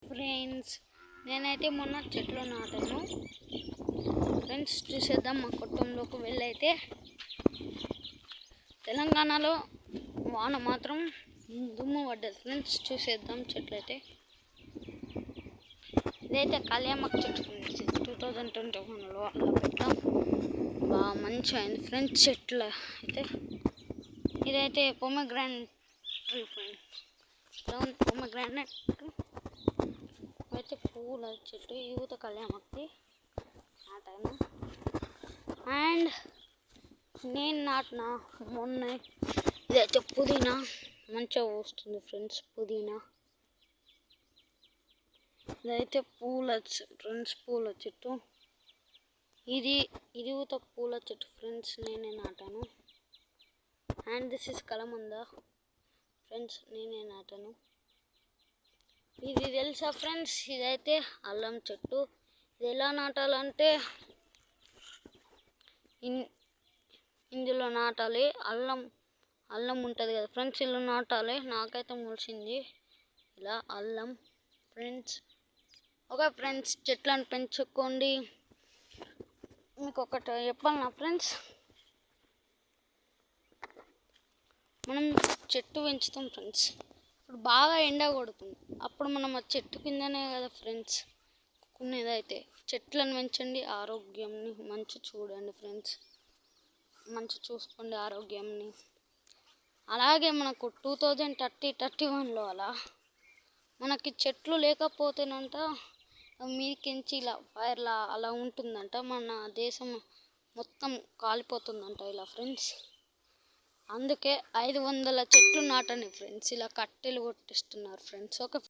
Friends, నేనైతే మొన్న చెట్లు నాటాను ఫ్రెండ్స్. చూసేద్దాం మా కుటుంబంలోకి వెళ్ళైతే. తెలంగాణలో వాన మాత్రం దుమ్ము పడ్డది ఫ్రెండ్స్. చూసేద్దాం చెట్లు అయితే. ఇదైతే కళ్యామక్ చెట్టు ఫ్రెండ్స్. 2021లో అలా పెట్టాం, బాగా మంచిగా అయింది ఫ్రెండ్స్ చెట్లు అయితే. ఇదైతే పొమగ్రానైట్ ట్రీ ఫ్రెండ్స్. పొమగ్రానైట్ అయితే పూల చెట్టు యూత కళ్యామక్కి నాటాను. అండ్ నేను నాటిన మొన్న ఇదైతే పుదీనా మంచిగా వస్తుంది ఫ్రెండ్స్. పుదీనా ఇదైతే పూల ఫ్రెండ్స్, పూల చెట్టు. ఇది యూత పూల చెట్టు ఫ్రెండ్స్, నేనే నాటాను. అండ్ దిస్ ఇస్ కలమంద ఫ్రెండ్స్, నేనే నాటాను. ఇది తెలుసా ఫ్రెండ్స్, ఇదైతే అల్లం చెట్టు. ఇది ఎలా నాటాలంటే ఇందులో నాటాలి. అల్లం ఉంటుంది కదా ఫ్రెండ్స్, ఇలా నాటాలి. నాకైతే మొలిచింది ఇలా అల్లం ఫ్రెండ్స్. ఓకే ఫ్రెండ్స్, చెట్లను పెంచుకోండి. మీకు ఒకటి చెప్పాలనా ఫ్రెండ్స్, మనం చెట్టు పెంచుతాం ఫ్రెండ్స్. ఇప్పుడు బాగా ఎండ కొడుతుంది, అప్పుడు మనం ఆ చెట్టు కిందనే కదా ఫ్రెండ్స్ కొనేదైతే. చెట్లను పెంచండి, ఆరోగ్యంని మంచి చూడండి ఫ్రెండ్స్. మంచి చూసుకోండి ఆరోగ్యంని. అలాగే మనకు 2031లో అలా మనకి చెట్లు లేకపోతేనంట మీదికించి ఇలా ఫైర్లా అలా ఉంటుందంట. మన దేశం మొత్తం కాలిపోతుందంట ఇలా ఫ్రెండ్స్. అందుకే 500 చెట్లు నాటండి ఫ్రెండ్స్. ఇలా కట్టెలు కొట్టిస్తున్నారు ఫ్రెండ్స్. ఓకే.